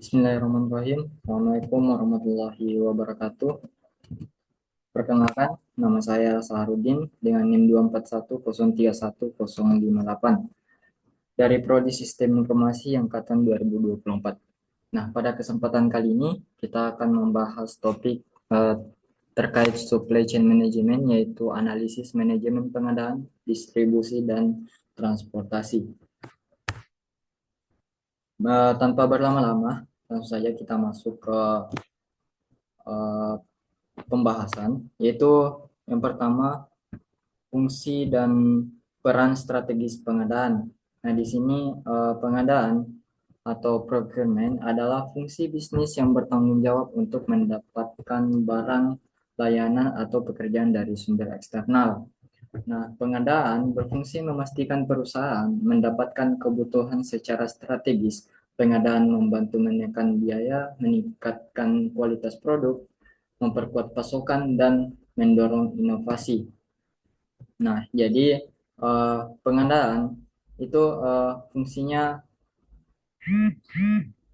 Bismillahirrahmanirrahim. Assalamualaikum warahmatullahi wabarakatuh. Perkenalkan, nama saya Saharudin dengan NIM 241031058 dari Prodi Sistem Informasi Angkatan 2024. Nah, pada kesempatan kali ini kita akan membahas topik terkait supply chain management, yaitu analisis manajemen pengadaan, distribusi, dan transportasi. Tanpa berlama-lama, langsung saja kita masuk ke eh, pembahasan, yaitu yang pertama fungsi dan peran strategis pengadaan. Nah, di sini pengadaan atau procurement adalah fungsi bisnis yang bertanggung jawab untuk mendapatkan barang, layanan, atau pekerjaan dari sumber eksternal. Nah, pengadaan berfungsi memastikan perusahaan mendapatkan kebutuhan secara strategis. Pengadaan membantu menekan biaya, meningkatkan kualitas produk, memperkuat pasokan, dan mendorong inovasi. Nah, jadi pengadaan itu fungsinya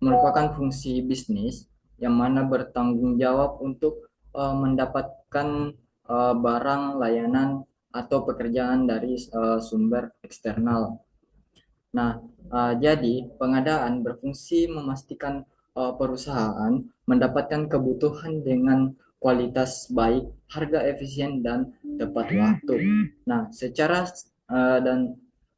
merupakan fungsi bisnis yang mana bertanggung jawab untuk mendapatkan barang, layanan, atau pekerjaan dari sumber eksternal. Nah, jadi pengadaan berfungsi memastikan perusahaan mendapatkan kebutuhan dengan kualitas baik, harga efisien, dan tepat waktu. Nah,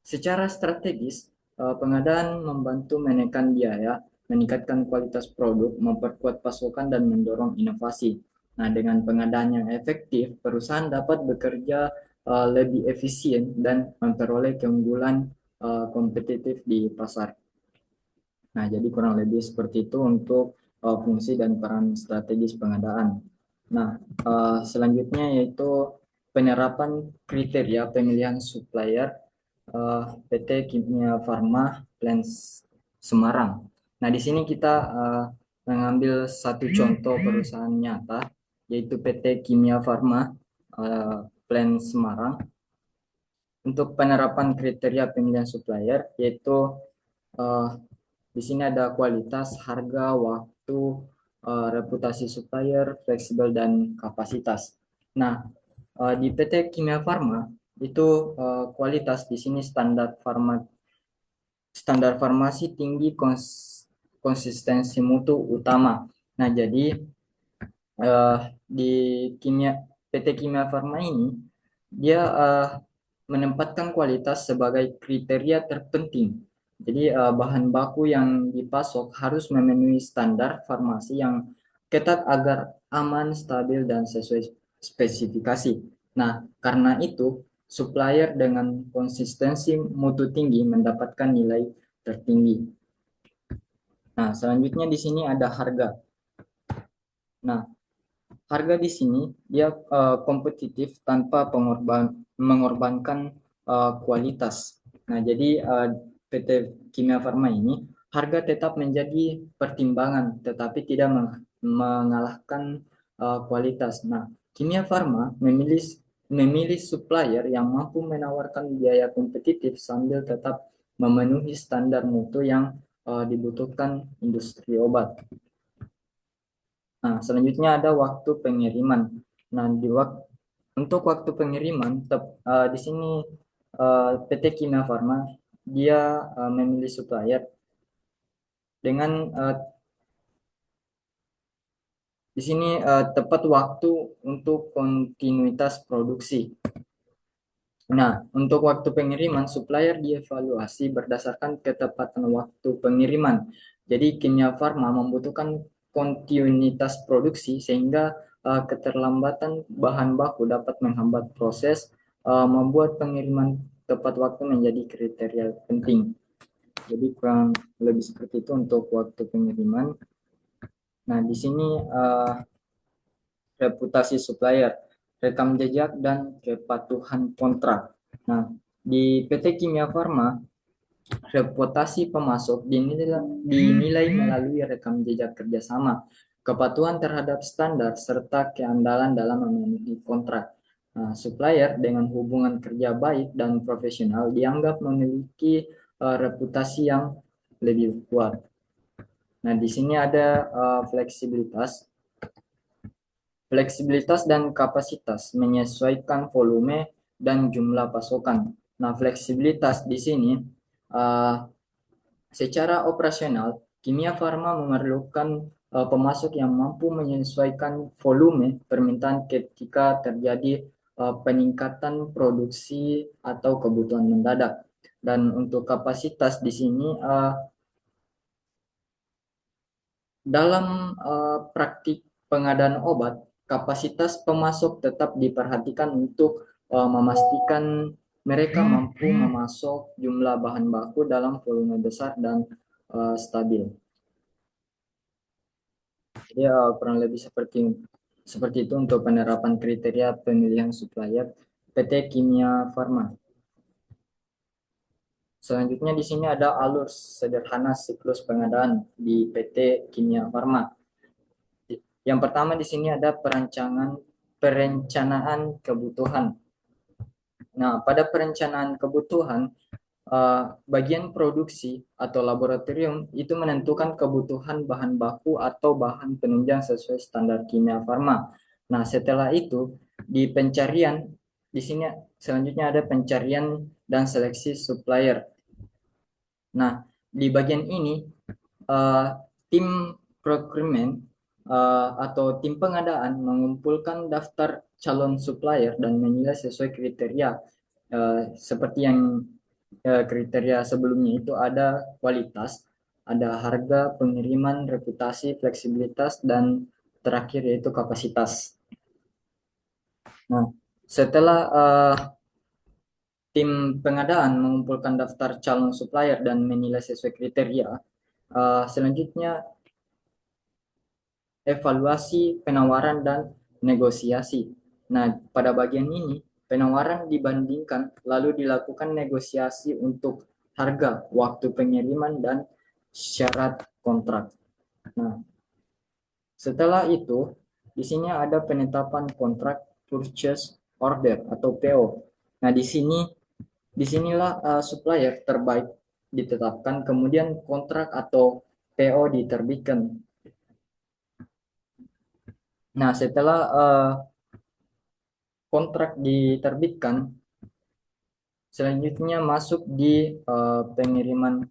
secara strategis, pengadaan membantu menekan biaya, meningkatkan kualitas produk, memperkuat pasokan, dan mendorong inovasi. Nah, dengan pengadaan yang efektif, perusahaan dapat bekerja lebih efisien dan memperoleh keunggulan kompetitif di pasar. Nah, jadi kurang lebih seperti itu untuk fungsi dan peran strategis pengadaan. Nah, selanjutnya yaitu penerapan kriteria pemilihan supplier PT Kimia Farma Plants Semarang. Nah, di sini kita mengambil satu contoh perusahaan nyata, yaitu PT Kimia Farma Plants Semarang. Untuk penerapan kriteria pemilihan supplier, yaitu uh, di sini ada kualitas, harga, waktu, reputasi supplier, fleksibel, dan kapasitas. Nah, di PT Kimia Farma itu kualitas di sini standar farmasi tinggi, konsistensi mutu utama. Nah, jadi di PT Kimia Farma ini dia menempatkan kualitas sebagai kriteria terpenting. Jadi bahan baku yang dipasok harus memenuhi standar farmasi yang ketat agar aman, stabil, dan sesuai spesifikasi. Nah, karena itu supplier dengan konsistensi mutu tinggi mendapatkan nilai tertinggi. Nah, selanjutnya di sini ada harga. Nah, harga di sini dia kompetitif tanpa mengorbankan kualitas. Nah, jadi PT Kimia Farma ini harga tetap menjadi pertimbangan, tetapi tidak mengalahkan kualitas. Nah, Kimia Farma memilih supplier yang mampu menawarkan biaya kompetitif sambil tetap memenuhi standar mutu yang dibutuhkan industri obat. Nah, selanjutnya ada waktu pengiriman. Nah, untuk waktu pengiriman, di sini PT Kimia Farma dia memilih supplier dengan di sini tepat waktu untuk kontinuitas produksi. Nah, untuk waktu pengiriman, supplier dievaluasi berdasarkan ketepatan waktu pengiriman. Jadi, Kimia Farma membutuhkan kontinuitas produksi sehingga keterlambatan bahan baku dapat menghambat proses, membuat pengiriman tepat waktu menjadi kriteria penting. Jadi, kurang lebih seperti itu untuk waktu pengiriman. Nah, di sini reputasi supplier, rekam jejak, dan kepatuhan kontrak. Nah, di PT Kimia Farma, reputasi pemasok dinilai melalui rekam jejak kerjasama, kepatuhan terhadap standar, serta keandalan dalam memenuhi kontrak. Nah, supplier dengan hubungan kerja baik dan profesional dianggap memiliki reputasi yang lebih kuat. Nah, di sini ada fleksibilitas. Fleksibilitas dan kapasitas menyesuaikan volume dan jumlah pasokan. Nah, fleksibilitas di sini uh, secara operasional, kimia farma memerlukan pemasok yang mampu menyesuaikan volume permintaan ketika terjadi peningkatan produksi atau kebutuhan mendadak. Dan untuk kapasitas di sini dalam praktik pengadaan obat, kapasitas pemasok tetap diperhatikan untuk memastikan mereka mampu memasok jumlah bahan baku dalam volume besar dan stabil. Jadi kurang lebih seperti itu untuk penerapan kriteria pemilihan supplier PT Kimia Farma. Selanjutnya di sini ada alur sederhana siklus pengadaan di PT Kimia Farma. Yang pertama di sini ada perencanaan kebutuhan. Nah, pada perencanaan kebutuhan, bagian produksi atau laboratorium itu menentukan kebutuhan bahan baku atau bahan penunjang sesuai standar kimia farma. Nah, setelah itu di pencarian di sini selanjutnya ada pencarian dan seleksi supplier. Nah, di bagian ini uh, tim procurement atau tim pengadaan mengumpulkan daftar calon supplier dan menilai sesuai kriteria seperti yang kriteria sebelumnya itu ada kualitas, ada harga, pengiriman, reputasi, fleksibilitas, dan terakhir yaitu kapasitas. Nah, setelah tim pengadaan mengumpulkan daftar calon supplier dan menilai sesuai kriteria, selanjutnya evaluasi penawaran dan negosiasi. Nah, pada bagian ini penawaran dibandingkan lalu dilakukan negosiasi untuk harga, waktu pengiriman dan syarat kontrak. Nah, setelah itu di sini ada penetapan kontrak purchase order atau PO. Nah, disinilah supplier terbaik ditetapkan, kemudian kontrak atau PO diterbitkan. Nah, setelah kontrak diterbitkan, selanjutnya masuk di pengiriman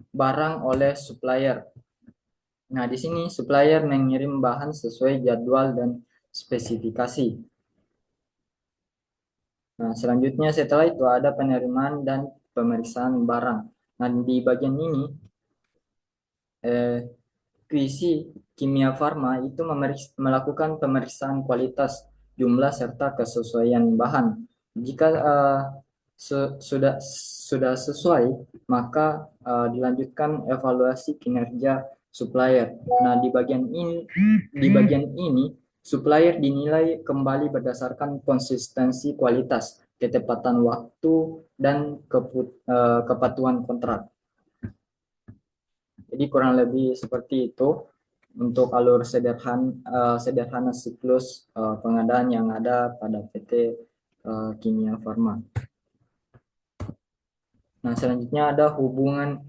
barang oleh supplier. Nah, di sini supplier mengirim bahan sesuai jadwal dan spesifikasi. Nah, selanjutnya setelah itu ada penerimaan dan pemeriksaan barang. Nah, di bagian ini eh, QC Kimia Farma itu melakukan pemeriksaan kualitas, jumlah serta kesesuaian bahan. Jika sudah sesuai, maka dilanjutkan evaluasi kinerja supplier. Nah, di bagian ini supplier dinilai kembali berdasarkan konsistensi kualitas, ketepatan waktu, dan kepatuhan kontrak. Jadi kurang lebih seperti itu untuk alur sederhana siklus pengadaan yang ada pada PT Kimia Farma. Nah, selanjutnya ada hubungan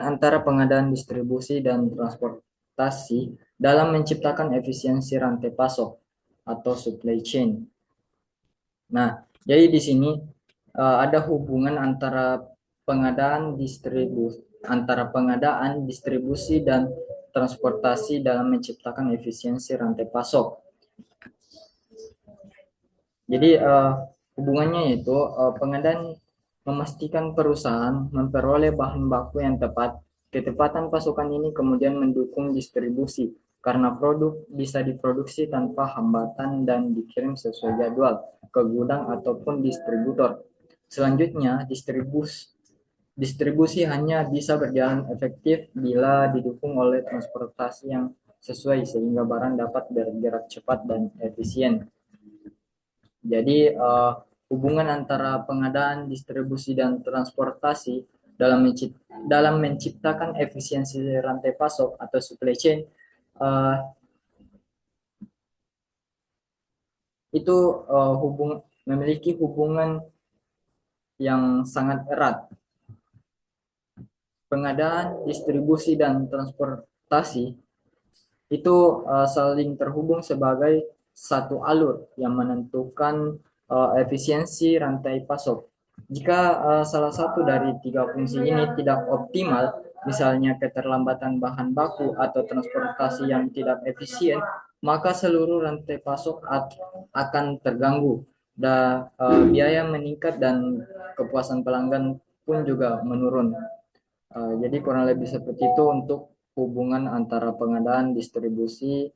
antara pengadaan distribusi dan transportasi dalam menciptakan efisiensi rantai pasok atau supply chain. Nah, jadi di sini ada hubungan antara pengadaan, distribusi dan transportasi dalam menciptakan efisiensi rantai pasok. Jadi hubungannya itu pengadaan memastikan perusahaan memperoleh bahan baku yang tepat. Ketepatan pasokan ini kemudian mendukung distribusi karena produk bisa diproduksi tanpa hambatan dan dikirim sesuai jadwal ke gudang ataupun distributor. Selanjutnya, distribusi hanya bisa berjalan efektif bila didukung oleh transportasi yang sesuai sehingga barang dapat bergerak cepat dan efisien. Jadi hubungan antara pengadaan, distribusi, dan transportasi dalam menciptakan efisiensi rantai pasok atau supply chain uh, itu memiliki hubungan yang sangat erat. pengadaan, distribusi, dan transportasi itu saling terhubung sebagai satu alur yang menentukan efisiensi rantai pasok. Jika salah satu dari tiga fungsi ini tidak optimal, misalnya keterlambatan bahan baku atau transportasi yang tidak efisien, maka seluruh rantai pasok akan terganggu dan biaya meningkat dan kepuasan pelanggan pun juga menurun. Jadi kurang lebih seperti itu untuk hubungan antara pengadaan, distribusi,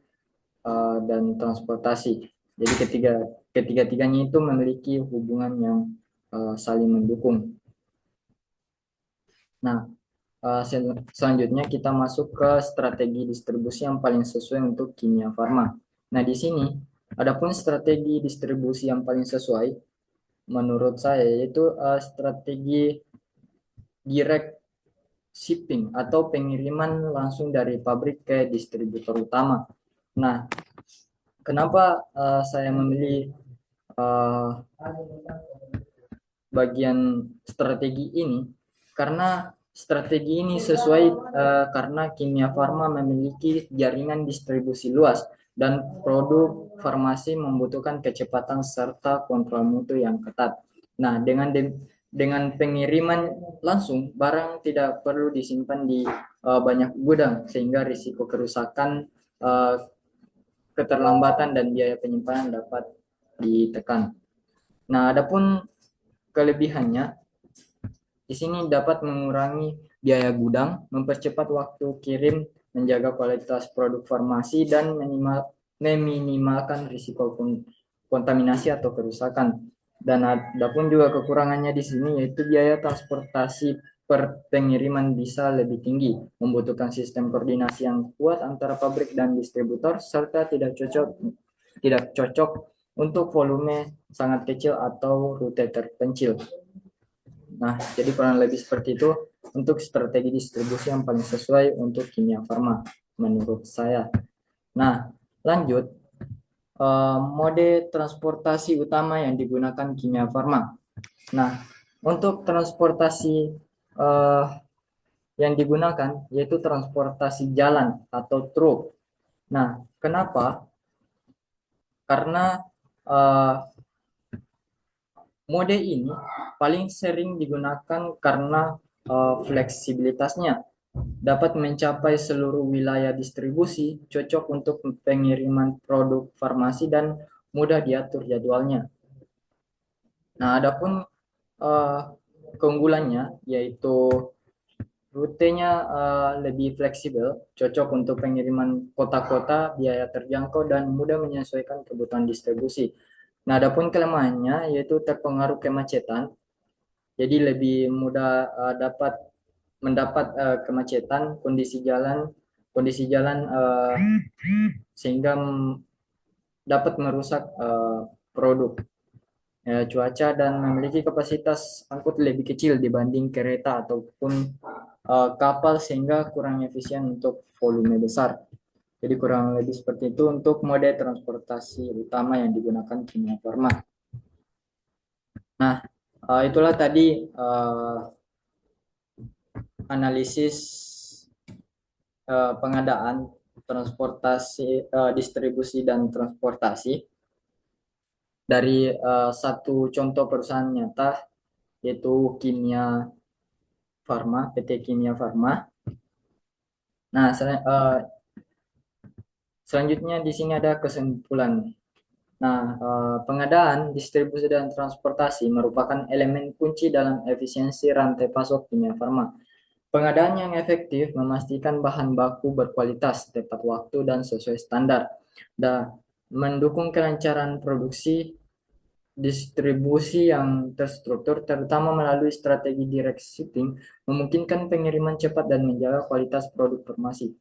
dan transportasi. Jadi ketiga-tiganya itu memiliki hubungan yang saling mendukung. Nah, selanjutnya kita masuk ke strategi distribusi yang paling sesuai untuk kimia farma. Nah, di sini adapun strategi distribusi yang paling sesuai menurut saya yaitu strategi direct shipping atau pengiriman langsung dari pabrik ke distributor utama. Nah, kenapa saya memilih uh, bagian strategi ini? Karena strategi ini sesuai karena Kimia Farma memiliki jaringan distribusi luas dan produk farmasi membutuhkan kecepatan serta kontrol mutu yang ketat. Nah, dengan pengiriman langsung, barang tidak perlu disimpan di banyak gudang sehingga risiko kerusakan, uh, keterlambatan dan biaya penyimpanan dapat ditekan. Nah, adapun kelebihannya di sini dapat mengurangi biaya gudang, mempercepat waktu kirim, menjaga kualitas produk farmasi, dan meminimalkan risiko kontaminasi atau kerusakan. Dan ada pun juga kekurangannya di sini yaitu biaya transportasi per pengiriman bisa lebih tinggi, membutuhkan sistem koordinasi yang kuat antara pabrik dan distributor, serta tidak cocok untuk volume sangat kecil atau rute terpencil. Nah, jadi kurang lebih seperti itu untuk strategi distribusi yang paling sesuai untuk kimia farma menurut saya. Nah, lanjut mode transportasi utama yang digunakan kimia farma. Nah, untuk transportasi eh, yang digunakan yaitu transportasi jalan atau truk. Nah, kenapa? Karena eh, mode ini paling sering digunakan karena fleksibilitasnya dapat mencapai seluruh wilayah distribusi, cocok untuk pengiriman produk farmasi dan mudah diatur jadwalnya. Nah, adapun uh, keunggulannya yaitu rutenya lebih fleksibel, cocok untuk pengiriman kota-kota, biaya terjangkau dan mudah menyesuaikan kebutuhan distribusi. Nah, adapun kelemahannya yaitu terpengaruh kemacetan, jadi lebih mudah dapat mendapat kemacetan, kondisi jalan sehingga dapat merusak produk cuaca dan memiliki kapasitas angkut lebih kecil dibanding kereta ataupun kapal sehingga kurang efisien untuk volume besar. Jadi kurang lebih seperti itu untuk mode transportasi utama yang digunakan Kimia Farma. Nah, itulah tadi analisis pengadaan, transportasi, distribusi dan transportasi dari satu contoh perusahaan nyata yaitu Kimia Farma, PT Kimia Farma. Nah, selanjutnya di sini ada kesimpulan. Nah, pengadaan, distribusi dan transportasi merupakan elemen kunci dalam efisiensi rantai pasok kimia farma. Pengadaan yang efektif memastikan bahan baku berkualitas, tepat waktu, dan sesuai standar, dan mendukung kelancaran produksi, distribusi yang terstruktur, terutama melalui strategi direct shipping, memungkinkan pengiriman cepat dan menjaga kualitas produk farmasi.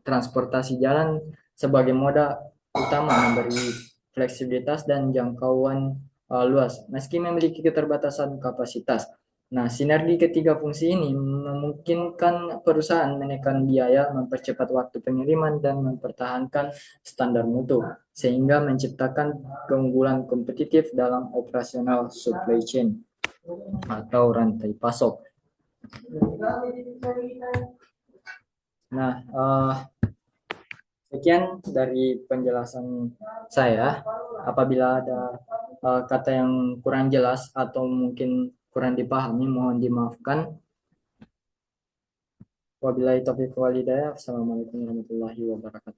Transportasi jalan sebagai moda utama memberi fleksibilitas dan jangkauan luas, meski memiliki keterbatasan kapasitas. Nah, sinergi ketiga fungsi ini memungkinkan perusahaan menekan biaya, mempercepat waktu pengiriman, dan mempertahankan standar mutu, sehingga menciptakan keunggulan kompetitif dalam operasional supply chain atau rantai pasok. Nah, sekian dari penjelasan saya. Apabila ada kata yang kurang jelas atau mungkin kurang dipahami, mohon dimaafkan. Wabillahi taufiq wal hidayah. Assalamualaikum warahmatullahi wabarakatuh.